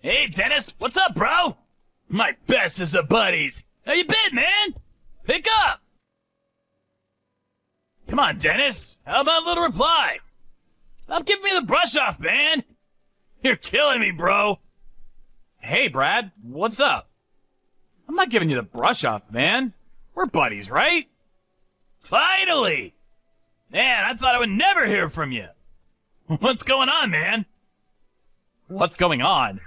Hey, Dennis, what's up, bro? My bestest of buddies. How you been, man? Pick up. Come on, Dennis. How about a little reply? Stop giving me the brush off, man. You're killing me, bro. Hey, Brad, what's up? I'm not giving you the brush off, man. We're buddies, right? Finally! Man, I thought I would never hear from you. What's going on, man? What's going on?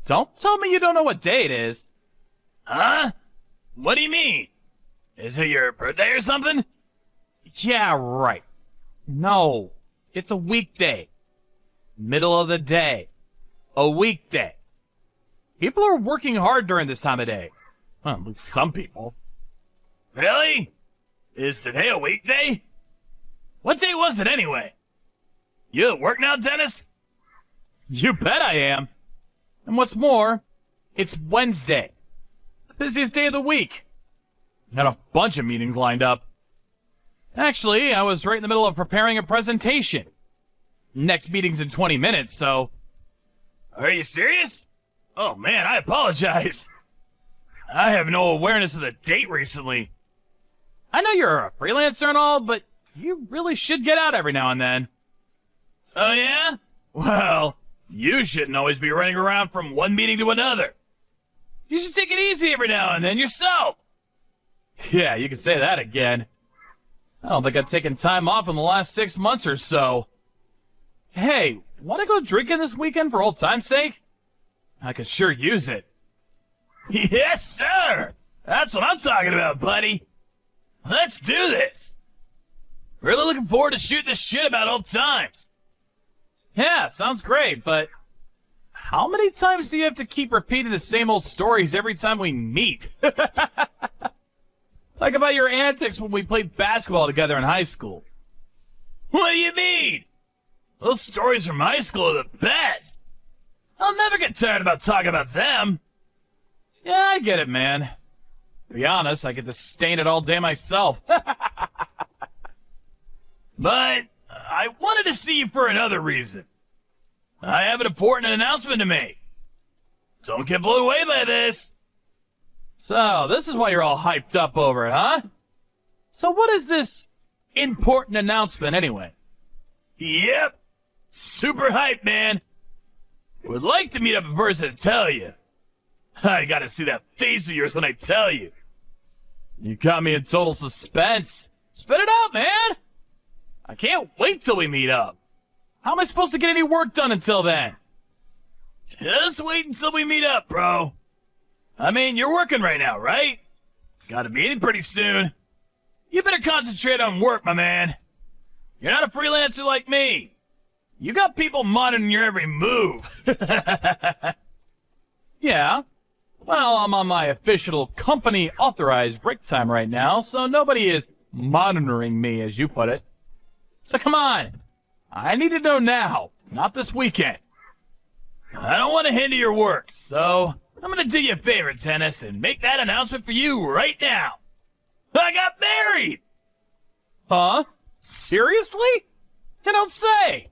Don't tell me you don't know what day it is. Huh? What do you mean? Is it your birthday or something? Yeah, right. No, it's a weekday. Middle of the day. A weekday. People are working hard during this time of day. Well, at least some people. Really? Is today a weekday? What day was it anyway? You at work now, Dennis? You bet I am. And what's more, it's Wednesday. The busiest day of the week. Got a bunch of meetings lined up. Actually, I was right in the middle of preparing a presentation. Next meeting's in 20 minutes, so... Are you serious? Oh man, I apologize. I have no awareness of the date recently. I know you're a freelancer and all, but you really should get out every now and then. Oh yeah? Well, you shouldn't always be running around from one meeting to another. You should take it easy every now and then yourself. Yeah, you can say that again. I don't think I've taken time off in the last 6 months or so. Hey, want to go drinking this weekend for old time's sake? I could sure use it. Yes, sir! That's what I'm talking about, buddy. Let's do this. Really looking forward to shooting this shit about old times. Yeah, sounds great, but how many times do you have to keep repeating the same old stories every time we meet? Like about your antics when we played basketball together in high school. What do you mean? Those stories from high school are the best. I'll never get tired about talking about them. Yeah, I get it, man. To be honest, I get to stain it all day myself. But I wanted to see you for another reason. I have an important announcement to make. Don't get blown away by this. So, this is why you're all hyped up over it, huh? So what is this important announcement anyway? Yep. Super hype, man. Would like to meet up in person and tell you. I gotta see that face of yours when I tell you. You got me in total suspense. Spit it out, man! I can't wait till we meet up. How am I supposed to get any work done until then? Just wait until we meet up, bro. I mean, you're working right now, right? Got a meeting pretty soon. You better concentrate on work, my man. You're not a freelancer like me. You got people monitoring your every move. Yeah. Well, I'm on my official company-authorized break time right now, so nobody is monitoring me, as you put it. So come on. I need to know now, not this weekend. I don't want to hinder your work, so I'm going to do you a favor, Dennis, and make that announcement for you right now. I got married! Huh? Seriously? You don't say.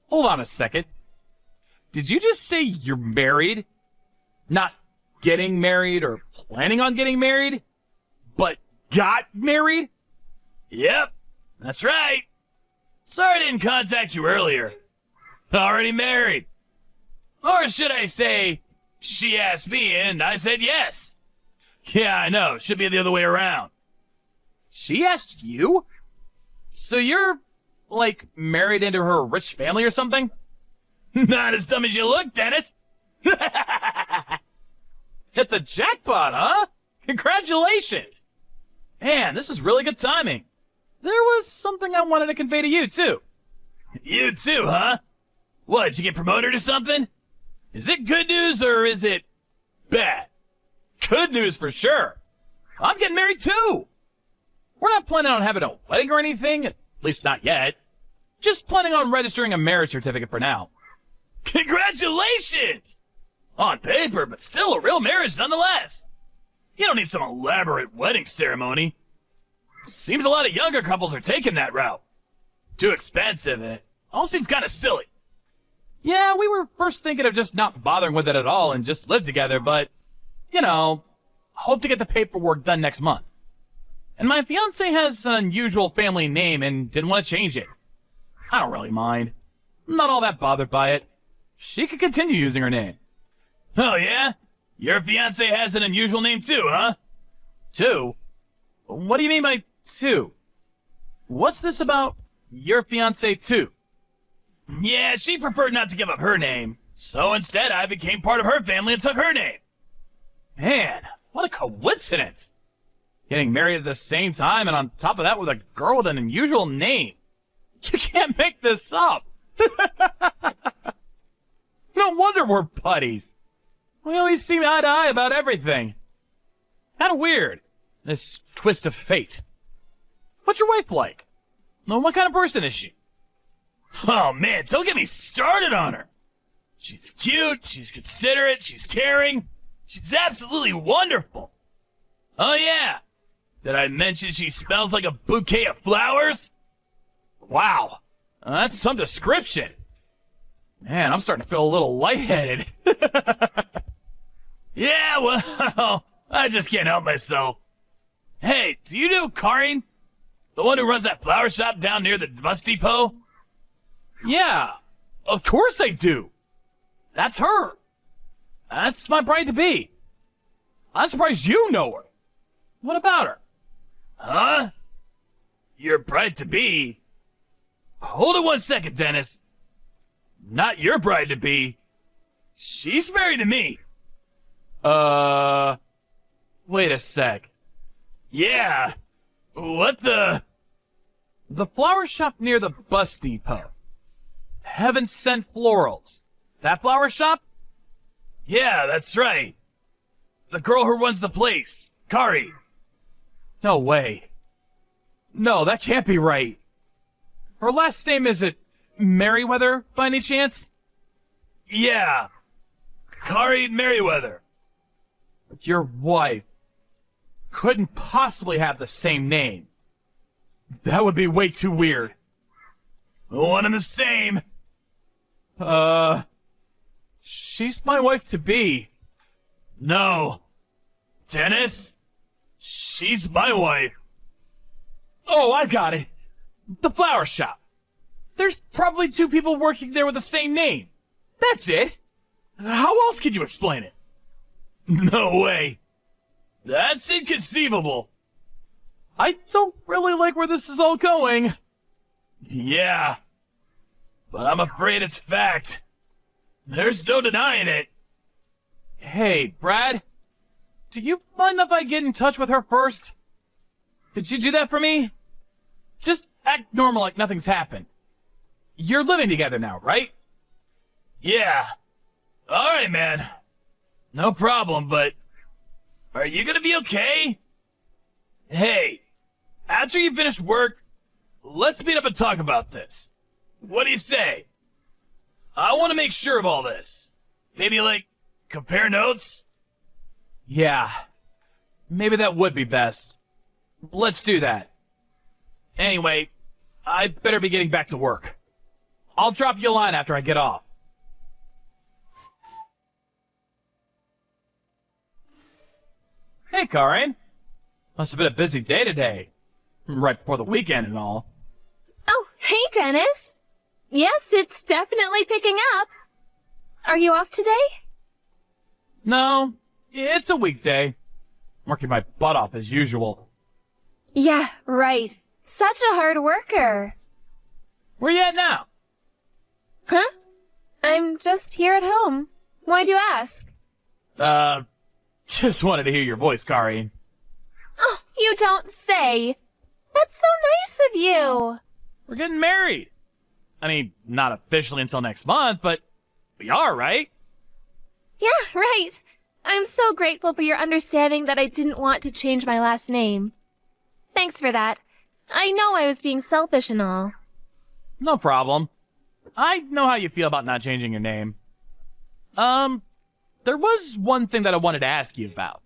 Hold on a second. Did you just say you're married? Not getting married or planning on getting married, but got married? Yep, that's right. Sorry I didn't contact you earlier. Already married. Or should I say, she asked me and I said yes. Yeah, I know. Should be the other way around. She asked you? So you're, like, married into her rich family or something? Not as dumb as you look, Dennis. Hit the jackpot, huh? Congratulations! Man, this is really good timing. There was something I wanted to convey to you, too. You too, huh? What, did you get promoted or something? Is it good news or is it bad? Good news for sure. I'm getting married, too. We're not planning on having a wedding or anything, at least not yet. Just planning on registering a marriage certificate for now. Congratulations! On paper, but still a real marriage nonetheless. You don't need some elaborate wedding ceremony. Seems a lot of younger couples are taking that route. Too expensive, and it all seems kind of silly. Yeah, we were were first thinking of just not bothering with it at all and just live together, but, hope to get the paperwork done next month. And my fiance has an unusual family name and didn't want to change it. I don't really mind. I'm not all that bothered by it. She could continue using her name. Oh, yeah? Your fiance has an unusual name too, huh? 2? What do you mean by 2? What's this about your fiance 2? Yeah, she preferred not to give up her name. So instead, I became part of her family and took her name. Man, what a coincidence. Getting married at the same time and on top of that with a girl with an unusual name. You can't make this up. No wonder we're buddies. We always seem eye to eye about everything. Kinda weird, this twist of fate. What's your wife like? What kind of person is she? Oh man, don't get me started on her. She's cute, she's considerate, she's caring. She's absolutely wonderful. Oh yeah, did I mention she smells like a bouquet of flowers? Wow, that's some description. Man, I'm starting to feel a little lightheaded. Yeah, well, I just can't help myself. Hey, do you know Karin? The one who runs that flower shop down near the bus depot? Yeah, of course I do. That's her. That's my bride-to-be. I'm surprised you know her. What about her? Huh? Your bride-to-be? Hold it 1 second, Dennis. Not your bride-to-be. She's married to me. Wait a sec. Yeah. What the? The flower shop near the bus depot. Heaven Sent Florals. That flower shop? Yeah, that's right. The girl who runs the place, Kari. No way. No, that can't be right. Her last name isn't Merriweather, by any chance? Yeah. Kari Merriweather. But your wife couldn't possibly have the same name. That would be way too weird. One and the same. She's my wife-to-be. No. Dennis? She's my wife. Oh, I got it. The flower shop. There's probably 2 people working there with the same name. That's it. How else can you explain it? No way. That's inconceivable. I don't really like where this is all going. Yeah. But I'm afraid it's fact. There's no denying it. Hey, Brad. Do you mind if I get in touch with her first? Could you do that for me? Just act normal like nothing's happened. You're living together now, right? Yeah. Alright, man. No problem, but are you gonna be okay? Hey, after you finish work, let's meet up and talk about this. What do you say? I want to make sure of all this. Maybe, compare notes? Yeah. Maybe that would be best. Let's do that. Anyway, I better be getting back to work. I'll drop you a line after I get off. Hey, Karin. Must have been a busy day today. Right before the weekend and all. Oh, hey, Dennis. Yes, it's definitely picking up. Are you off today? No, it's a weekday. Working my butt off as usual. Yeah, right. Such a hard worker. Where you at now? Huh? I'm just here at home. Why'd you ask? Just wanted to hear your voice, Karin. Oh, you don't say. That's so nice of you. We're getting married. I mean, not officially until next month, but we are, right? Yeah, right. I'm so grateful for your understanding that I didn't want to change my last name. Thanks for that. I know I was being selfish and all. No problem. I know how you feel about not changing your name. There was one thing that I wanted to ask you about.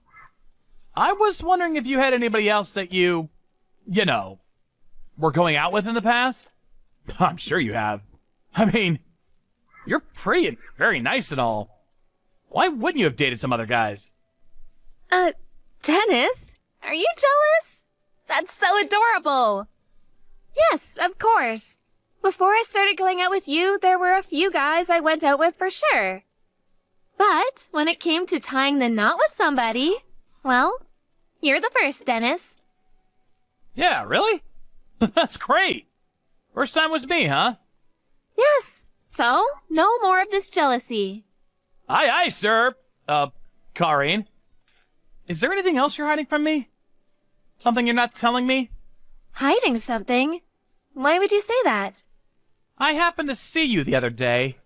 I was wondering if you had anybody else that you were going out with in the past? I'm sure you have. I mean, You're pretty and very nice and all. Why wouldn't you have dated some other guys? Dennis? Are you jealous? That's so adorable. Yes, of course. Before I started going out with you, there were a few guys I went out with for sure. But when it came to tying the knot with somebody, well, you're the first, Dennis. Yeah, really? That's great. First time was me, huh? Yes. So, no more of this jealousy. Aye, aye, sir. Karine. Is there anything else you're hiding from me? Something you're not telling me? Hiding something? Why would you say that? I happened to see you the other day.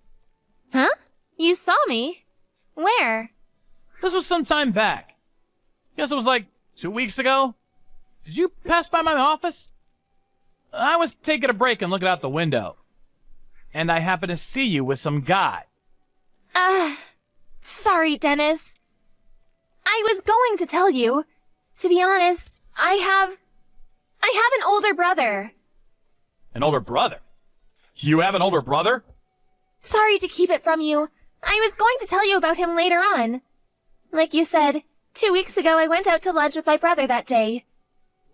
Huh? You saw me? Where? This was some time back. Guess it was like 2 weeks ago. Did you pass by my office? I was taking a break and looking out the window. And I happened to see you with some guy. Sorry, Dennis. I was going to tell you. To be honest, I have an older brother. An older brother? You have an older brother? Sorry to keep it from you. I was going to tell you about him later on. Like you said, 2 weeks ago I went out to lunch with my brother that day.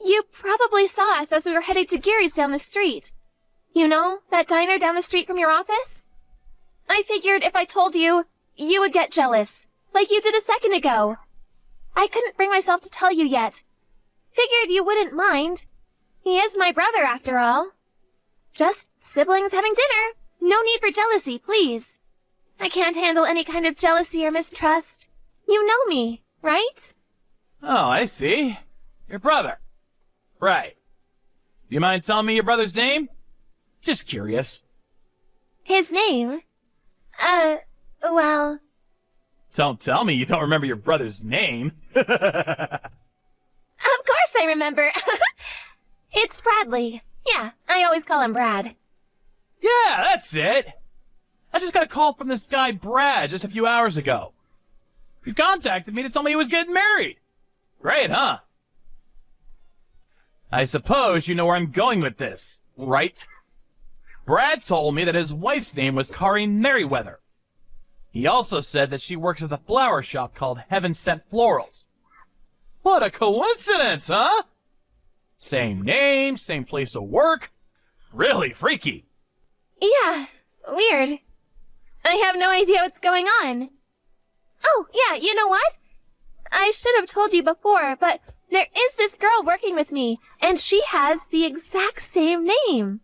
You probably saw us as we were headed to Gary's down the street. You know, that diner down the street from your office? I figured if I told you, you would get jealous, like you did a second ago. I couldn't bring myself to tell you yet. Figured you wouldn't mind. He is my brother, after all. Just siblings having dinner. No need for jealousy, please. I can't handle any kind of jealousy or mistrust. You know me, right? Oh, I see. Your brother. Right. Do you mind telling me your brother's name? Just curious. His name? Well... Don't tell me you don't remember your brother's name. Of course I remember. It's Bradley. Yeah, I always call him Brad. Yeah, that's it. I just got a call from this guy Brad just a few hours ago. He contacted me to tell me he was getting married. Great, huh? I suppose you know where I'm going with this, right? Brad told me that his wife's name was Karine Merriweather. He also said that she works at the flower shop called Heaven Sent Florals. What a coincidence, huh? Same name, same place of work. Really freaky. Yeah, weird. I have no idea what's going on. Oh, yeah, you know what? I should have told you before, but there is this girl working with me, and she has the exact same name.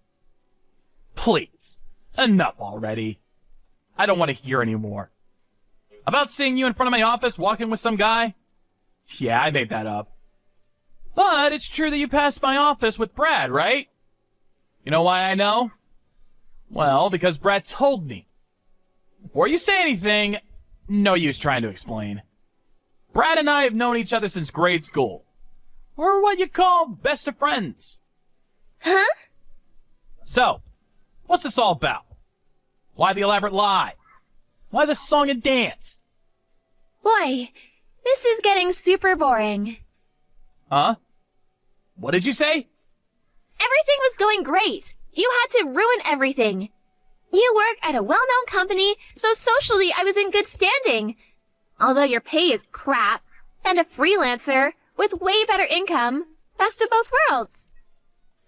Please, enough already. I don't want to hear any more. About seeing you in front of my office walking with some guy? Yeah, I made that up. But it's true that you passed my office with Brad, right? You know why I know? Well, because Brad told me. Before you say anything, no use trying to explain. Brad and I have known each other since grade school. We're what you call best of friends. Huh? So, what's this all about? Why the elaborate lie? Why the song and dance? Boy, this is getting super boring. Huh? What did you say? Everything was going great. You had to ruin everything. You work at a well-known company, so socially I was in good standing. Although your pay is crap, and a freelancer with way better income, best of both worlds.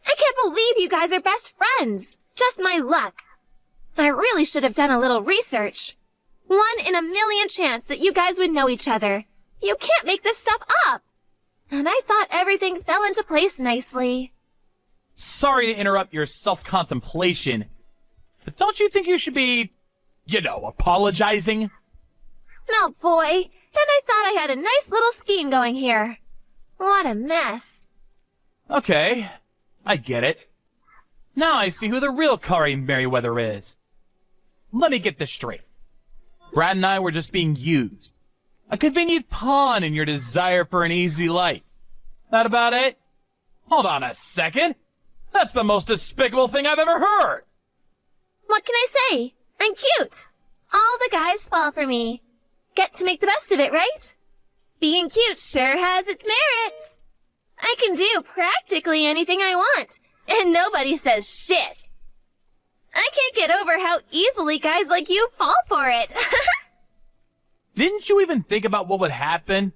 I can't believe you guys are best friends. Just my luck. I really should have done a little research. 1 in a million chance that you guys would know each other. You can't make this stuff up. And I thought everything fell into place nicely. Sorry to interrupt your self-contemplation, but don't you think you should be, apologizing? Oh boy, and I thought I had a nice little scheme going here. What a mess. Okay, I get it. Now I see who the real Karine Merriweather is. Let me get this straight. Brad and I were just being used. A convenient pawn in your desire for an easy life. That about it? Hold on a second. That's the most despicable thing I've ever heard. What can I say? I'm cute. All the guys fall for me. Get to make the best of it, right? Being cute sure has its merits. I can do practically anything I want, and nobody says shit. I can't get over how easily guys like you fall for it. Didn't you even think about what would happen?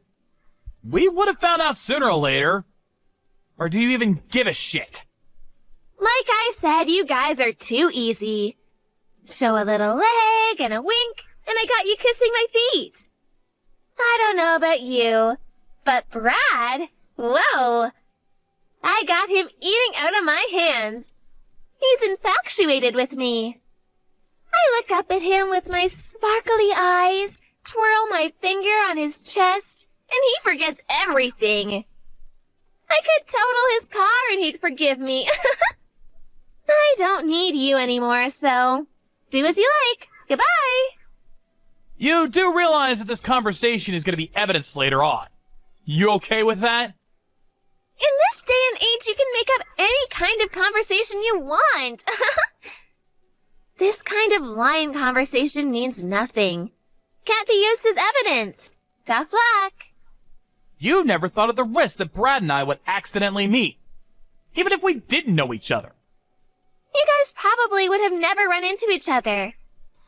We would have found out sooner or later. Or do you even give a shit? Like I said, you guys are too easy. Show a little leg and a wink, and I got you kissing my feet. I don't know about you, but Brad, whoa. I got him eating out of my hands. He's infatuated with me. I look up at him with my sparkly eyes, twirl my finger on his chest, and he forgets everything. I could total his car and he'd forgive me. I don't need you anymore, so do as you like. Goodbye. You do realize that this conversation is going to be evidenced later on. You okay with that? In this day and age, you can make up any kind of conversation you want. This kind of line conversation means nothing. Can't be used as evidence. Tough luck. You never thought of the risk that Brad and I would accidentally meet. Even if we didn't know each other. You guys probably would have never run into each other.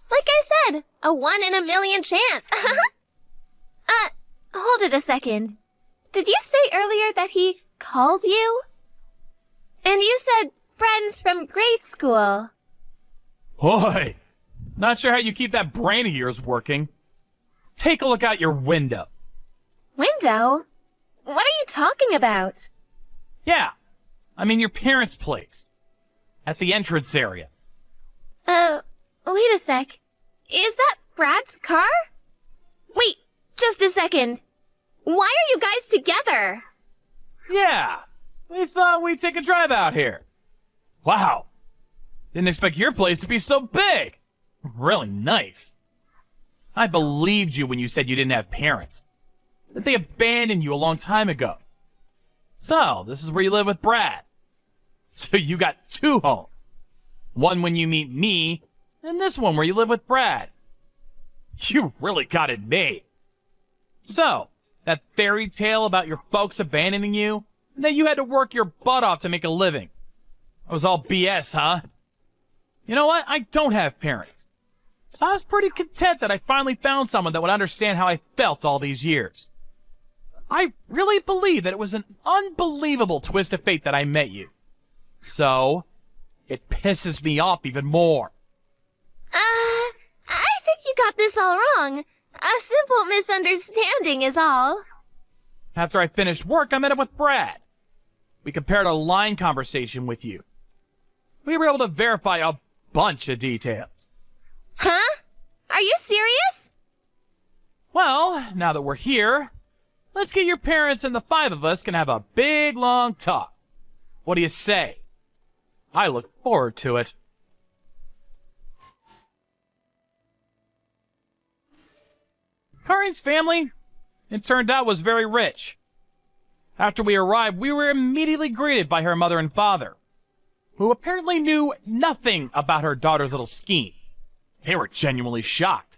Like I said, a 1 in a million chance. Hold it a second. Did you say earlier that he called you? And you said friends from grade school. Boy, not sure how you keep that brain of yours working. Take a look out your window. Window? What are you talking about? Yeah, I mean your parents' place. At the entrance area. Wait a sec. Is that Brad's car? Wait, just a second. Why are you guys together? Yeah, we thought we'd take a drive out here. Wow, didn't expect your place to be so big. Really nice. I believed you when you said you didn't have parents. That they abandoned you a long time ago. So, this is where you live with Brad. So you got 2 homes. One when you meet me, and this one where you live with Brad. You really got it made. So, that fairy tale about your folks abandoning you, and that you had to work your butt off to make a living. That was all BS, huh? You know what? I don't have parents. So I was pretty content that I finally found someone that would understand how I felt all these years. I really believe that it was an unbelievable twist of fate that I met you. So, it pisses me off even more. I think you got this all wrong. A simple misunderstanding is all. After I finished work, I met up with Brad. We compared a line conversation with you. We were able to verify a bunch of details. Huh? Are you serious? Well, now that we're here, let's get your parents and the 5 of us can have a big, long talk. What do you say? I look forward to it. Karin's family, it turned out, was very rich. After we arrived, we were immediately greeted by her mother and father, who apparently knew nothing about her daughter's little scheme. They were genuinely shocked.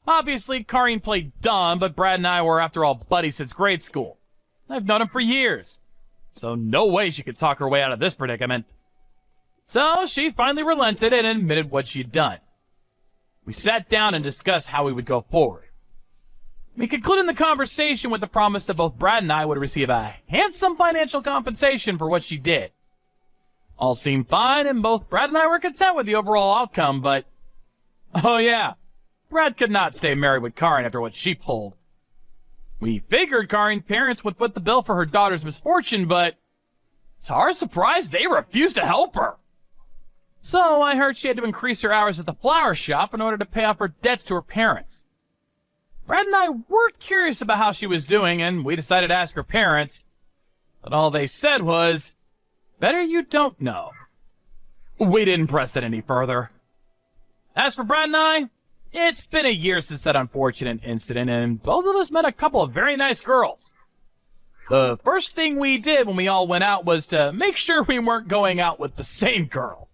Obviously, Karin played dumb, but Brad and I were, after all, buddies since grade school. I've known him for years, so no way she could talk her way out of this predicament. So she finally relented and admitted what she'd done. We sat down and discussed how we would go forward. We concluded the conversation with the promise that both Brad and I would receive a handsome financial compensation for what she did. All seemed fine, and both Brad and I were content with the overall outcome, but... oh yeah, Brad could not stay married with Karin after what she pulled. We figured Karin's parents would foot the bill for her daughter's misfortune, but... to our surprise, they refused to help her. So I heard she had to increase her hours at the flower shop in order to pay off her debts to her parents. Brad and I were curious about how she was doing, and we decided to ask her parents. But all they said was, better you don't know. We didn't press it any further. As for Brad and I, it's been a year since that unfortunate incident, and both of us met a couple of very nice girls. The first thing we did when we all went out was to make sure we weren't going out with the same girl.